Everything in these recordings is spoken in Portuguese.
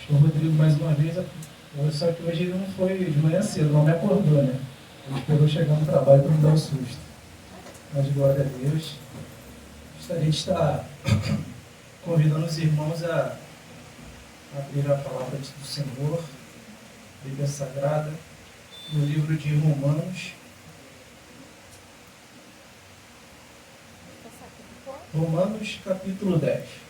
O Rodrigo, mais uma vez, só que hoje ele não foi de manhã cedo, não me acordou, né? Ele esperou chegar no trabalho para me dar um susto. Mas, glória a Deus, gostaria de estar convidando os irmãos a abrir a palavra do Senhor, Bíblia Sagrada, no livro de Romanos. Romanos, capítulo 10.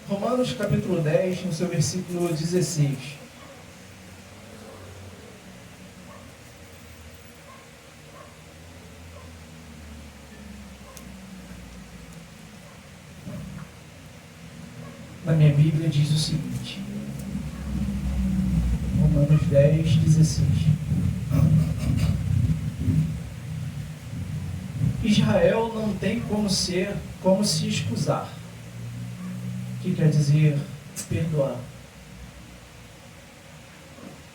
Romanos, capítulo 10, no seu versículo 16. Na minha Bíblia diz o seguinte: Romanos 10, 16. Israel não tem como se excusar, que quer dizer perdoar.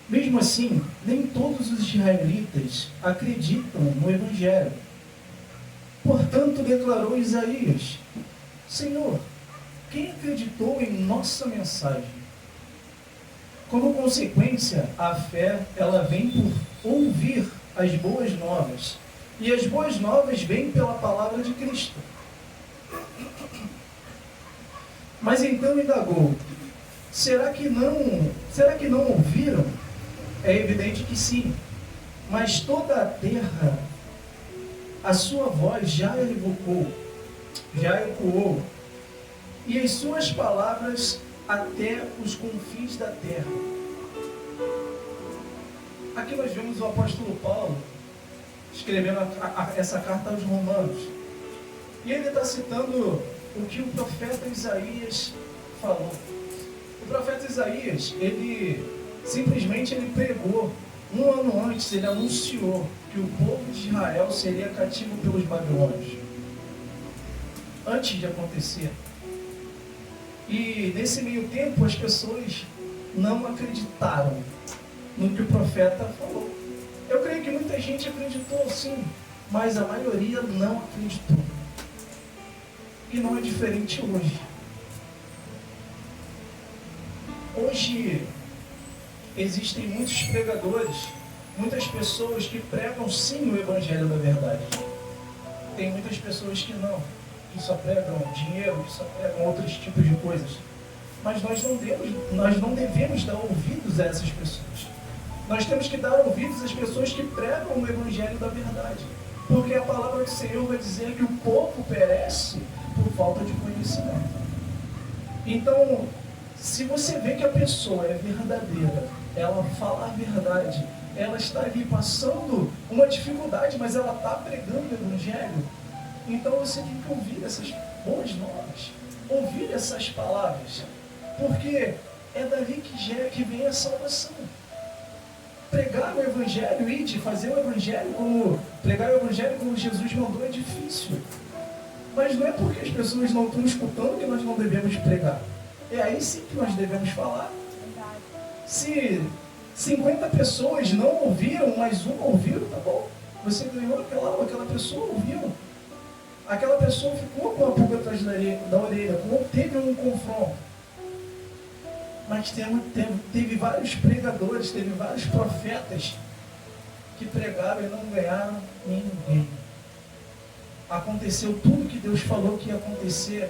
Mesmo assim, nem todos os israelitas acreditam no Evangelho. Portanto, declarou Isaías: Senhor, quem acreditou em nossa mensagem? Como consequência, a fé, ela vem por ouvir as boas novas. E as boas novas vêm pela palavra de Cristo. Mas então indagou: será que não ouviram? É evidente que sim. Mas toda a terra, a sua voz já ecoou, e as suas palavras até os confins da terra. Aqui nós vemos o apóstolo Paulo escrevendo essa carta aos Romanos. E ele está citando o que o profeta Isaías falou. O profeta Isaías, ele pregou, um ano antes, ele anunciou que o povo de Israel seria cativo pelos babilônios. Antes de acontecer. E nesse meio tempo as pessoas não acreditaram no que o profeta falou. Eu creio que muita gente acreditou sim, mas a maioria não acreditou. E não é diferente hoje. Hoje existem muitos pregadores, muitas pessoas que pregam sim o Evangelho da verdade. Tem muitas pessoas que não, que só pregam dinheiro, que só pregam outros tipos de coisas. Mas nós não devemos dar ouvidos a essas pessoas. Nós temos que dar ouvidos às pessoas que pregam o Evangelho da verdade. Porque a palavra do Senhor vai dizer que o povo perece por falta de conhecimento. Então, se você vê que a pessoa é verdadeira, ela fala a verdade, ela está ali passando uma dificuldade, mas ela está pregando o Evangelho, então você tem que ouvir essas boas novas, ouvir essas palavras, porque é dali que vem a salvação. Pregar o Evangelho e de fazer o Evangelho pregar o Evangelho como Jesus mandou é difícil. Mas não é porque as pessoas não estão escutando que nós não devemos pregar. É aí sim que nós devemos falar. Se 50 pessoas não ouviram, mas uma ouviu, tá bom. Você ganhou aquela pessoa ouviu. Aquela pessoa ficou com a pulga atrás da orelha, teve um confronto. Mas teve vários pregadores, teve vários profetas que pregaram e não ganharam ninguém. Aconteceu tudo que Deus falou que ia acontecer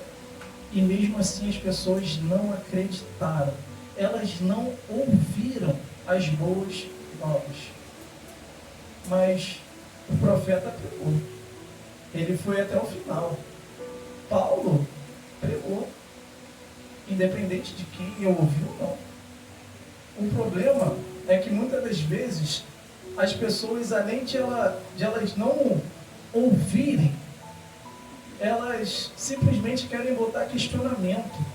e mesmo assim as pessoas não acreditaram. Elas não ouviram as boas novas. Mas o profeta pregou. Ele foi até o final. Paulo pregou. Independente de quem ouviu ou não. O problema é que muitas das vezes as pessoas, além de elas não ouvirem, elas simplesmente querem botar questionamento.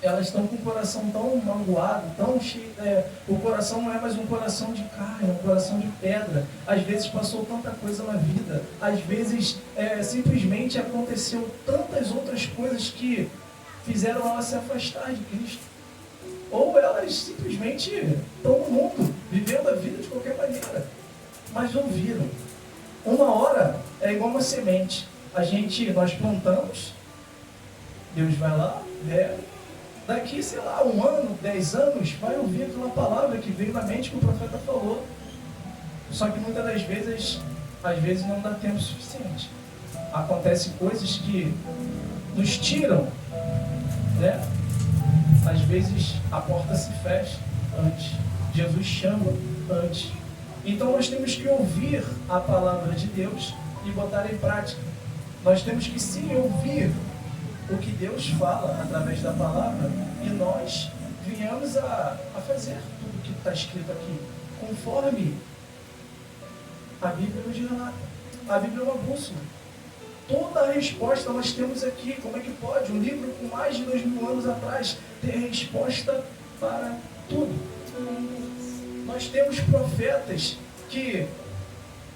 Elas estão com o coração tão magoado, tão cheio, o coração não é mais um coração de carne, é um coração de pedra. Às vezes passou tanta coisa na vida, às vezes simplesmente aconteceu tantas outras coisas que fizeram elas se afastar de Cristo. Ou elas simplesmente estão no mundo, vivendo a vida de qualquer maneira. Mas ouviram. Uma hora é igual uma semente. Nós plantamos, Deus vai lá, daqui, sei lá, 1 ano, 10 anos, vai ouvir aquela palavra que veio na mente que o profeta falou. Só que muitas das vezes, às vezes não dá tempo suficiente. Acontecem coisas que nos tiram, né? Às vezes a porta se fecha antes. Jesus chama antes. Então nós temos que ouvir a palavra de Deus e botar em prática. Nós temos que sim ouvir o que Deus fala através da palavra e nós venhamos a fazer tudo o que está escrito aqui, conforme a Bíblia nos relata. A Bíblia é uma bússola. Toda a resposta nós temos aqui. Como é que pode um livro com mais de 2000 anos atrás ter resposta para tudo? Nós temos profetas que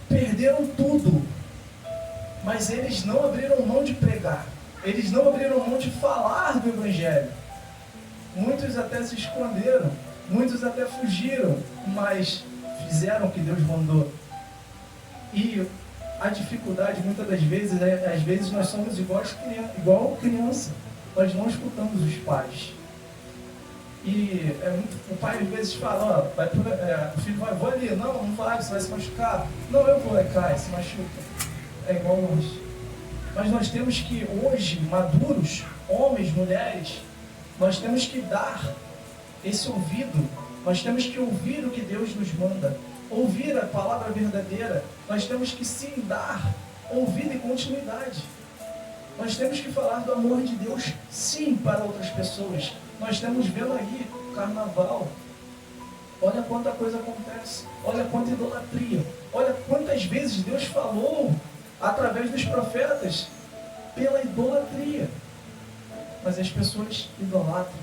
perderam tudo, mas eles não abriram mão de pregar. Eles não abriram mão de falar do Evangelho. Muitos até se esconderam, muitos até fugiram, mas fizeram o que Deus mandou. E a dificuldade, muitas das vezes, às vezes nós somos igual criança. Nós não escutamos os pais. E o pai às vezes fala, ó, o filho vai, vou ali, não vai, você vai se machucar. Não, eu vou, cai, se machuca. É igual nós. Mas nós temos que, hoje, maduros, homens, mulheres, nós temos que dar esse ouvido, nós temos que ouvir o que Deus nos manda, ouvir a palavra verdadeira, nós temos que sim dar ouvido e continuidade. Nós temos que falar do amor de Deus, sim, para outras pessoas. Nós estamos vendo aí o carnaval. Olha quanta coisa acontece. Olha quanta idolatria. Olha quantas vezes Deus falou através dos profetas pela idolatria. Mas as pessoas idolatram.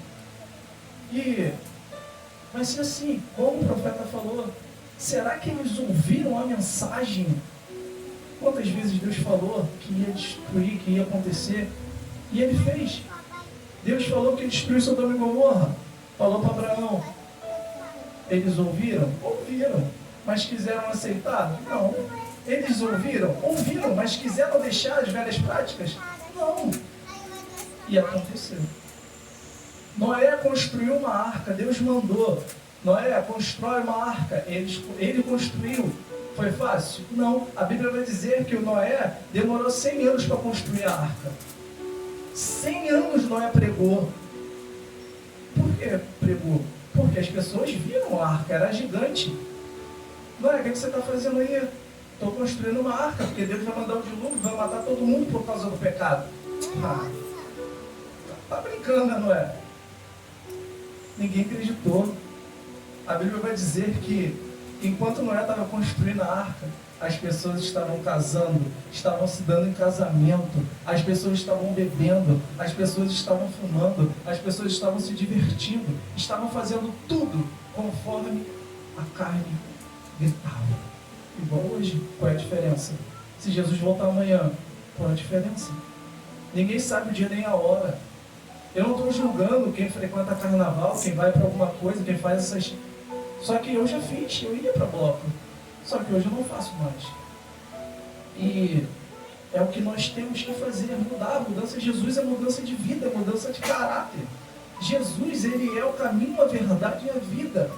E vai ser assim, como o profeta falou. Será que eles ouviram a mensagem? Quantas vezes Deus falou que ia destruir, que ia acontecer? E ele fez. Deus falou que ia destruir Sodoma e Gomorra. Falou para Abraão. Eles ouviram? Ouviram. Mas quiseram aceitar? Não. Eles ouviram? Ouviram. Mas quiseram deixar as velhas práticas? Não. E aconteceu. Noé construiu uma arca. Deus mandou. Noé, constrói uma arca. Ele construiu. Foi fácil? Não. A Bíblia vai dizer que o Noé demorou 100 anos para construir a arca. 100 anos Noé pregou. Por que pregou? Porque as pessoas viram a arca, era gigante. Noé, o que você está fazendo aí? Estou construindo uma arca, porque Deus vai mandar o dilúvio, vai matar todo mundo por causa do pecado. Tá brincando, né, Noé? Ninguém acreditou. A Bíblia vai dizer que enquanto Noé estava construindo a arca, as pessoas estavam casando, estavam se dando em casamento, as pessoas estavam bebendo, as pessoas estavam fumando, as pessoas estavam se divertindo, estavam fazendo tudo conforme a carne gritava. Igual hoje, qual é a diferença? Se Jesus voltar amanhã, qual é a diferença? Ninguém sabe o dia nem a hora. Eu não estou julgando quem frequenta carnaval, quem vai para alguma coisa, quem faz essas... Só que eu já fiz, eu ia para bloco. Só que hoje eu não faço mais. E é o que nós temos que fazer, mudar. A mudança de Jesus é mudança de vida, é mudança de caráter. Jesus, ele é o caminho, a verdade e a vida.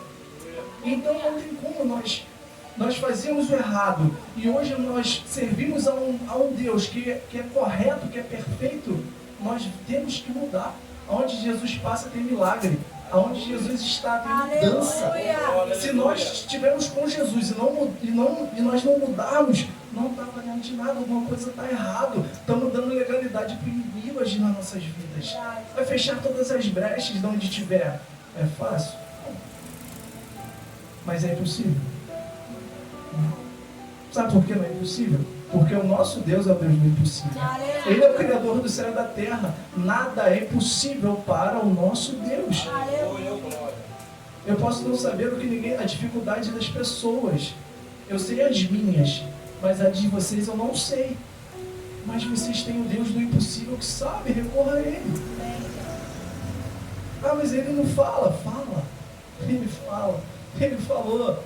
Então não tem como nós fazíamos o errado e hoje nós servimos a um Deus que é correto, que é perfeito. Nós temos que mudar. Onde Jesus passa tem milagre. Aonde Jesus está tem mudança. Se nós estivermos com Jesus e nós não mudarmos, não está valendo de nada, alguma coisa está errado. Estamos dando legalidade para o inimigo agir nas nossas vidas. Vai fechar todas as brechas de onde estiver. É fácil? Mas é impossível. Sabe por que não é impossível? Porque o nosso Deus é o Deus do impossível. Ele é o Criador do céu e da terra. Nada é impossível para o nosso Deus. Eu posso não saber a dificuldade das pessoas. Eu sei as minhas, mas a de vocês eu não sei. Mas vocês têm o Deus do impossível que sabe, recorra a Ele. Ah, mas Ele não fala. Fala. Ele fala. Ele falou: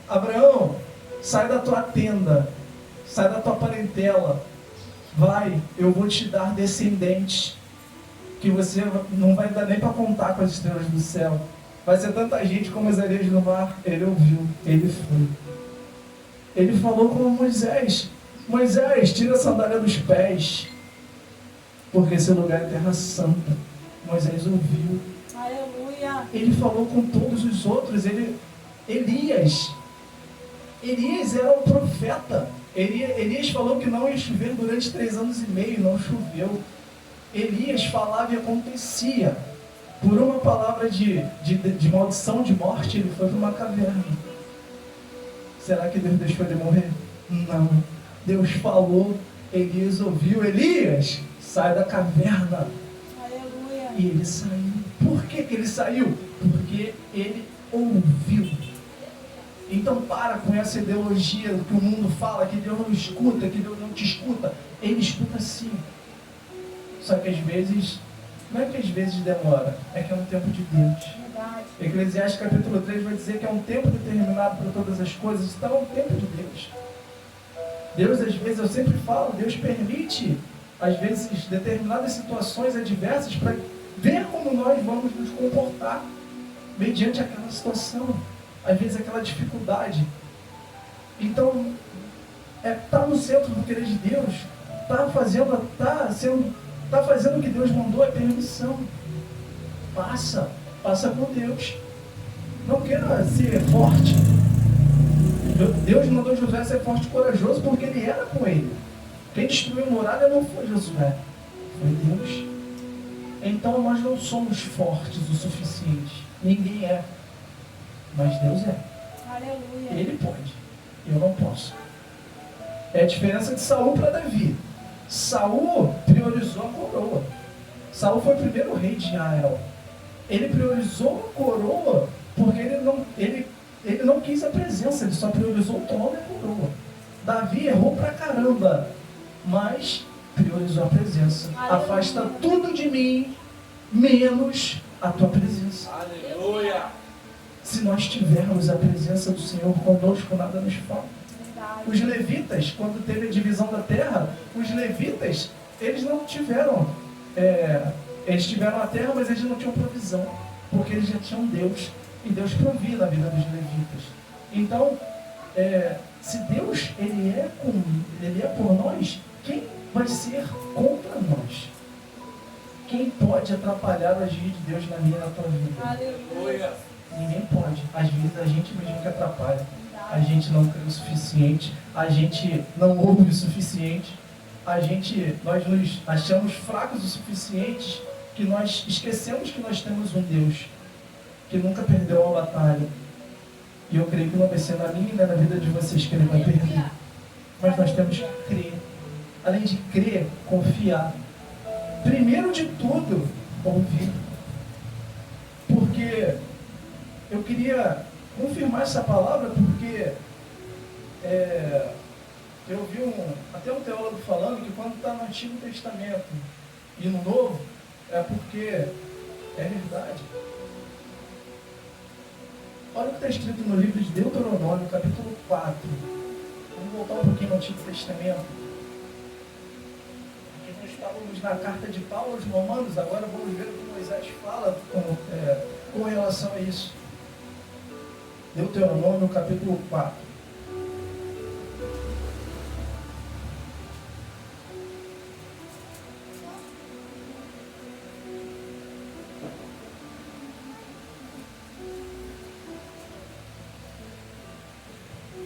Abraão, sai da tua tenda sai da tua parentela, vai, eu vou te dar descendentes, que você não vai dar nem para contar com as estrelas do céu. Vai ser tanta gente como as areias do mar. Ele ouviu, ele foi. Ele falou com Moisés: Moisés, tira a sandália dos pés, porque esse lugar é terra santa. Moisés ouviu. Aleluia. Ele falou com todos os outros. Elias era um profeta. Elias falou que não ia chover durante 3 anos e meio, não choveu. Elias falava e acontecia. Por uma palavra de maldição, de morte, ele foi para uma caverna. Será que Deus deixou ele morrer? Não. Deus falou, Elias ouviu: Elias, sai da caverna. Aleluia. E ele saiu. Por que ele saiu? Porque ele ouviu. Então para com essa ideologia que o mundo fala, que Deus não escuta, que Deus não te escuta. Ele escuta sim. Só que às vezes, não é que às vezes demora, é que é um tempo de Deus. Verdade. Eclesiastes capítulo 3 vai dizer que é um tempo determinado para todas as coisas, então é um tempo de Deus. Deus, às vezes, eu sempre falo, Deus permite, às vezes, determinadas situações adversas para ver como nós vamos nos comportar mediante aquela situação, às vezes aquela dificuldade. Então, tá no centro do querer de Deus, tá fazendo o que Deus mandou, é permissão. Passa com Deus. Não queira ser forte. Deus mandou Josué ser forte e corajoso porque ele era com ele. Quem destruiu a muralha não foi Josué, foi Deus. Então nós não somos fortes o suficiente. Ninguém é. Mas Deus é. Aleluia. Ele pode. Eu não posso. É a diferença de Saul para Davi. Saul priorizou a coroa. Saul foi o primeiro rei de Israel. Ele priorizou a coroa porque ele não quis a presença, ele só priorizou o trono e a coroa. Davi errou pra caramba, mas priorizou a presença. Aleluia. Afasta tudo de mim, menos a tua presença. Aleluia! Se nós tivermos a presença do Senhor conosco, nada nos falta. Os levitas, quando teve a divisão da terra, os levitas, eles não tiveram, eles tiveram a terra, mas eles não tinham provisão, porque eles já tinham Deus, e Deus provia na vida dos levitas. Então, se Deus ele é por nós, quem vai ser contra nós? Quem pode atrapalhar o agir de Deus na minha e na tua vida? Aleluia. Ninguém pode. Às vezes a gente mesmo que atrapalha. A gente não crê o suficiente, a gente não ouve o suficiente, nós nos achamos fracos o suficiente que nós esquecemos que nós temos um Deus que nunca perdeu uma batalha. E eu creio que não vai ser na minha e na vida de vocês que ele vai perder. Mas nós temos que crer. Além de crer, confiar. Primeiro de tudo, ouvir. Porque eu queria confirmar essa palavra porque eu vi até um teólogo falando que quando está no Antigo Testamento e no Novo, é porque é verdade. Olha o que está escrito no livro de Deuteronômio, capítulo 4. Vamos voltar um pouquinho no Antigo Testamento. Aqui nós estávamos na carta de Paulo aos Romanos, agora vamos ver o que Moisés fala com relação a isso. Deuteronômio, capítulo 4.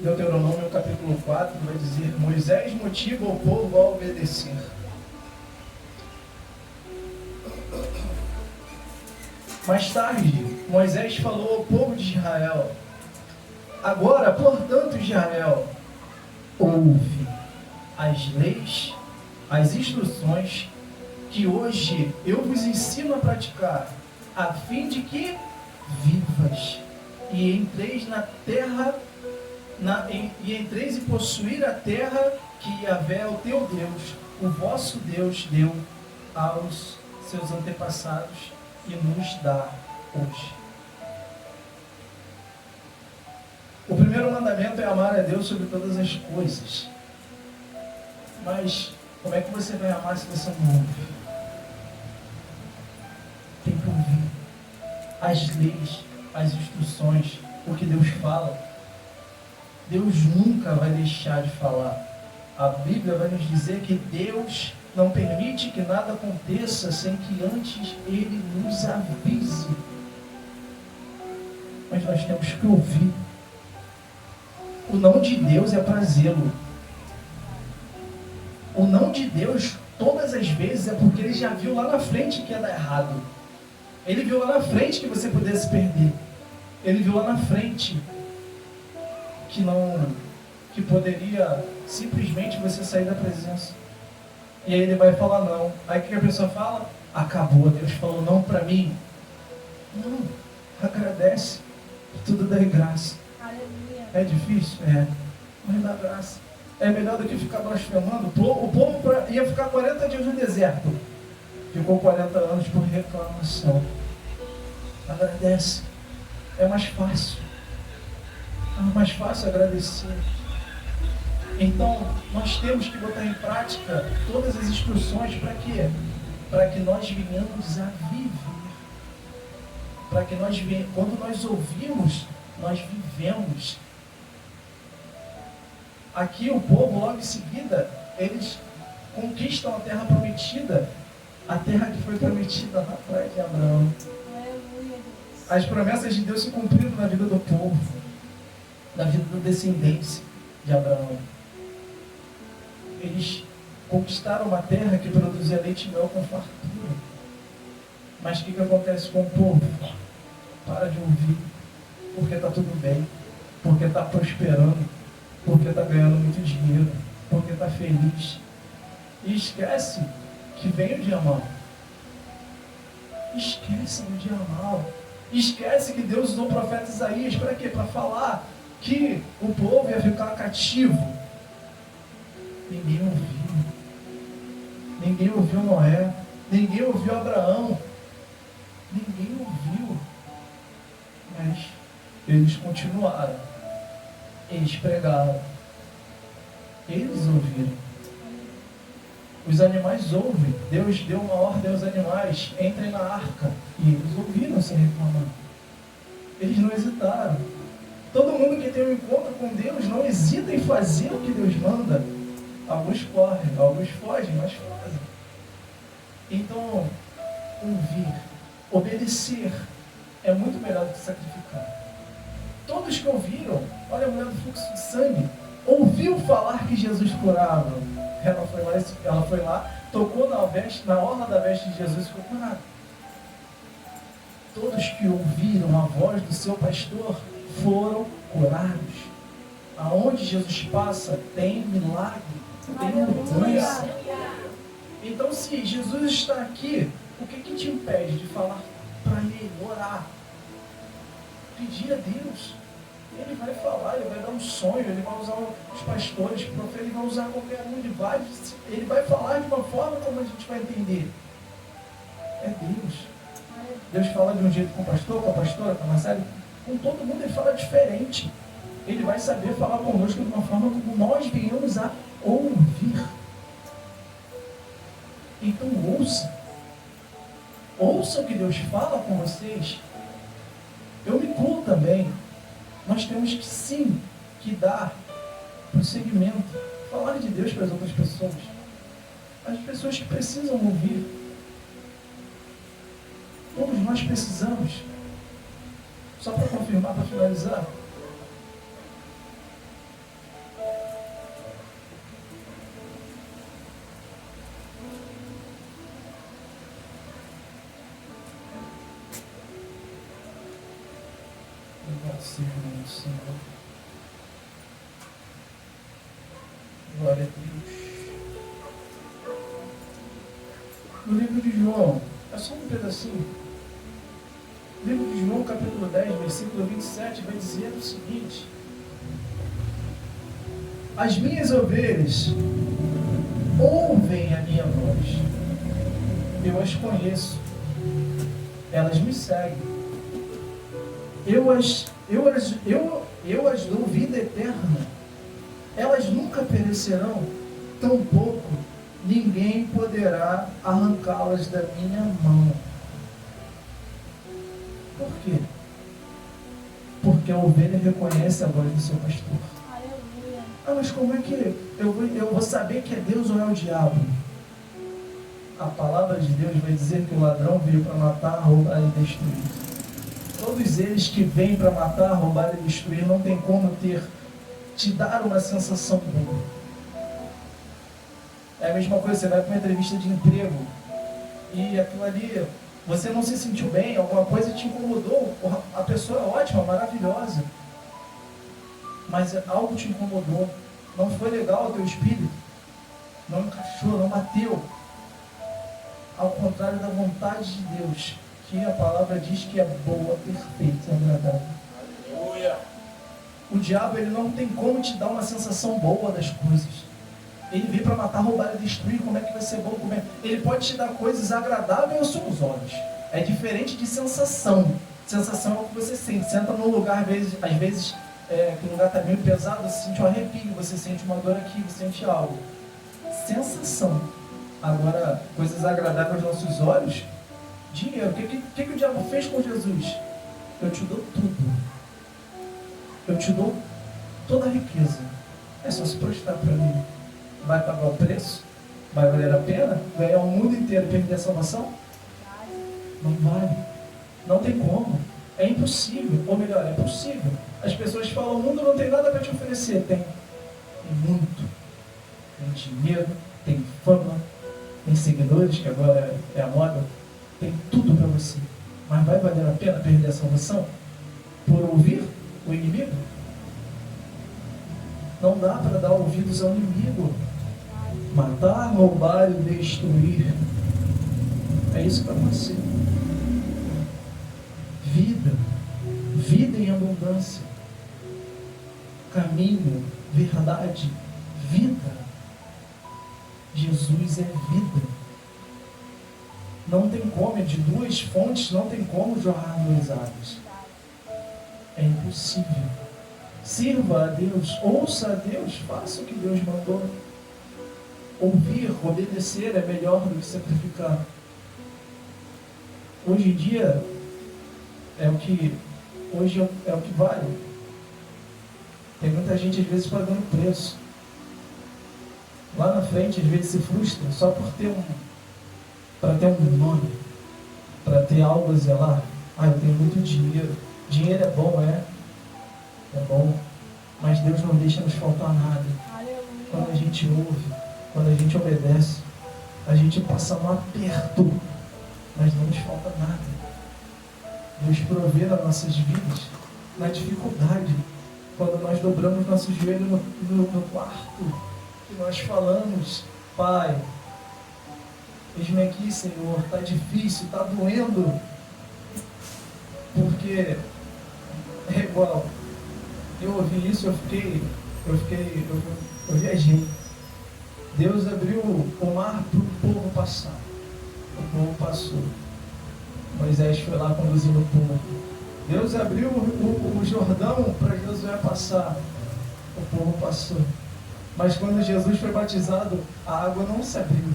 Deuteronômio, capítulo 4, vai dizer: Moisés motiva o povo a obedecer. Mais tarde, Moisés falou ao povo de Israel: agora, portanto, Israel, ouve as leis, as instruções que hoje eu vos ensino a praticar, a fim de que vivas e entreis na terra, e entreis e possuir a terra que Yahvé, o teu Deus, o vosso Deus, deu aos seus antepassados e nos dá hoje. O primeiro mandamento é amar a Deus sobre todas as coisas. Mas como é que você vai amar se você não ouve? Tem que ouvir as leis, as instruções, o que Deus fala. Deus nunca vai deixar de falar. A Bíblia vai nos dizer que Deus não permite que nada aconteça sem que antes Ele nos avise. Mas nós temos que ouvir. O não de Deus é para zelo. O não de Deus, todas as vezes, é porque Ele já viu lá na frente que ia dar errado. Ele viu lá na frente que você pudesse perder. Ele viu lá na frente que poderia simplesmente você sair da presença. E aí Ele vai falar não. Aí o que a pessoa fala? Acabou, Deus falou não para mim. Não, agradece. Tudo dá graça. Aleluia. É difícil? É. Mas dá graça. É melhor do que ficar blasfemando. O povo ia ficar 40 dias no deserto. Ficou 40 anos por reclamação. Agradece. É mais fácil. É mais fácil agradecer. Então, nós temos que botar em prática todas as instruções para quê? Para que nós venhamos a viver. Para que nós venhamos, quando nós ouvimos, nós vivemos. Aqui o povo, logo em seguida, eles conquistam a terra prometida, a terra que foi prometida lá atrás de Abraão. Aleluia. As promessas de Deus se cumpriram na vida do povo, na vida da descendência de Abraão. Eles conquistaram uma terra que produzia leite e mel com fartura. Mas o que acontece com o povo? Para de ouvir, porque está tudo bem, porque está prosperando, porque está ganhando muito dinheiro, porque está feliz. E esquece que vem o dia mau. Esquece o dia mau. Esquece que Deus usou o profeta Isaías para quê? Para falar que o povo ia ficar cativo. Ninguém ouviu. Ninguém ouviu Noé. Ninguém ouviu Abraão. Ninguém ouviu. Mas eles continuaram. Eles pregaram. Eles ouviram. Os animais ouvem. Deus deu uma ordem aos animais: entrem na arca. E eles ouviram sem reclamar. Eles não hesitaram. Todo mundo que tem um encontro com Deus não hesita em fazer o que Deus manda. Alguns correm, alguns fogem, mas fazem. Então, ouvir, obedecer é muito melhor do que sacrificar. Todos que ouviram, olha a mulher do fluxo de sangue, ouviu falar que Jesus curava. Ela foi lá, tocou na orla da veste de Jesus e ficou curada. Todos que ouviram a voz do seu pastor foram curados. Aonde Jesus passa, tem milagre, tem mudança. Então, se Jesus está aqui, o que te impede de falar para Ele, orar? Pedir a Deus. Ele vai falar, Ele vai dar um sonho, Ele vai usar os pastores, o profeta, Ele vai usar qualquer um, Ele vai falar de uma forma como a gente vai entender. É Deus. Deus fala de um jeito com o pastor, com a pastora, com a Marcela, com todo mundo Ele fala diferente. Ele vai saber falar conosco de uma forma como nós venhamos a ouvir. Então ouça. Ouça o que Deus fala com vocês. Eu me incluo também. Nós temos que sim, que dar prosseguimento. Falar de Deus para as outras pessoas. As pessoas que precisam ouvir. Todos nós precisamos. Só para confirmar, para finalizar. Senhor. Glória a Deus. No livro de João, é só um pedacinho. No livro de João, capítulo 10, versículo 27, vai dizer o seguinte: as minhas ovelhas ouvem a minha voz. Eu as conheço. Elas me seguem. Eu as dou vida eterna. Elas nunca perecerão tampouco ninguém poderá arrancá-las da minha mão. Por quê? Porque a ovelha reconhece a voz do seu pastor. Aleluia. Ah, mas como é que eu vou saber que é Deus ou é o diabo? A palavra de Deus vai dizer que o ladrão veio para matar, roubar e destruir. Todos eles que vêm para matar, roubar e destruir não tem como te dar uma sensação boa. É a mesma coisa, você vai para uma entrevista de emprego e aquilo ali, você não se sentiu bem, alguma coisa te incomodou, a pessoa é ótima, maravilhosa, mas algo te incomodou, não foi legal ao teu espírito, não encaixou, não bateu, ao contrário da vontade de Deus, que a palavra diz que é boa, perfeita e agradável. Aleluia. O diabo, ele não tem como te dar uma sensação boa das coisas. Ele veio para matar, roubar e destruir. Como é que vai ser bom comer? Ele pode te dar coisas agradáveis aos seus olhos. É diferente de sensação. Sensação é o que você sente. Você entra num lugar, às vezes que o lugar está meio pesado, você sente um arrepio, você sente uma dor aqui, você sente algo. Sensação. Agora, coisas agradáveis aos nossos olhos, dinheiro. O que o diabo fez com Jesus? Eu te dou tudo. Eu te dou toda a riqueza. É só se prostrar para mim. Vai pagar o preço? Vai valer a pena? Ganhar o mundo inteiro e perder a salvação? Não vale. Não tem como. É impossível. Ou melhor, é possível. As pessoas falam, o mundo não tem nada para te oferecer. Tem muito. Tem dinheiro, tem fama, tem seguidores, que agora é a moda. Tem tudo para você. Mas vai valer a pena perder a salvação? Por ouvir o inimigo? Não dá para dar ouvidos ao inimigo. Matar, roubar e destruir. É isso para você. Vida. Vida em abundância. Caminho, verdade, vida. Jesus é vida. Não tem como, de duas fontes não tem como jorrar duas águas. É impossível. Sirva a Deus, ouça a Deus, faça o que Deus mandou. Ouvir, obedecer é melhor do que sacrificar. Hoje em dia, hoje é o que vale. Tem muita gente às vezes pagando preço. Lá na frente, às vezes se frustra só por para ter um nome, para ter algo a zelar. Ah, eu tenho muito dinheiro. Dinheiro é bom, é bom, mas Deus não deixa nos faltar nada. Aleluia. Quando a gente ouve, quando a gente obedece, a gente passa um aperto, mas não nos falta nada. Deus provê nas nossas vidas, na dificuldade, quando nós dobramos nosso joelho no quarto, e nós falamos, Pai, eis-me aqui, Senhor, está difícil, está doendo, porque é igual. Eu ouvi isso, eu viajei. Deus abriu o mar para o povo passar. O povo passou. Moisés foi lá conduzindo o povo. Deus abriu o Jordão para Josué passar. O povo passou. Mas quando Jesus foi batizado, a água não se abriu.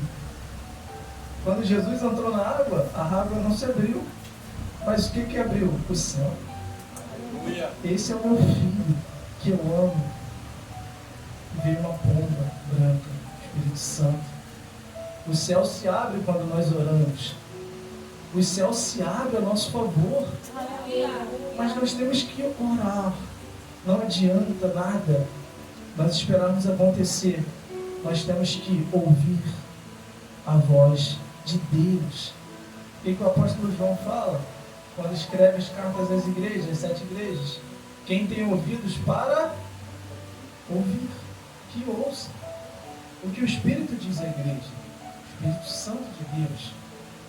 Quando Jesus entrou na água, a água não se abriu. Mas o que abriu? O céu. Esse é o meu filho, que eu amo. Veio uma pomba branca, Espírito Santo. O céu se abre quando nós oramos. O céu se abre a nosso favor. Mas nós temos que orar. Não adianta nada nós esperarmos acontecer. Nós temos que ouvir a voz de Deus. O que o apóstolo João fala? Quando escreve as cartas às igrejas, às 7 igrejas. Quem tem ouvidos para ouvir, que ouça. O que o Espírito diz à igreja, o Espírito Santo de Deus.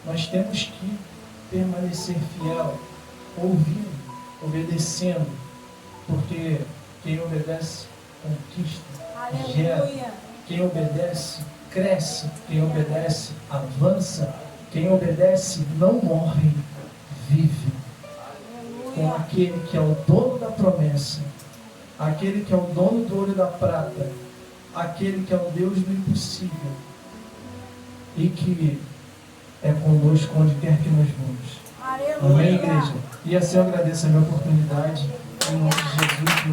Nós temos que permanecer fiel, ouvindo, obedecendo, porque quem obedece conquista, gera. Quem obedece cresce, quem obedece avança, quem obedece não morre, vive. Com aquele que é o dono da promessa, aquele que é o dono do ouro e da prata, aquele que é o Deus do impossível e que é conosco onde quer que nós vamos. Amém, igreja? E assim eu agradeço a minha oportunidade. Em nome de Jesus.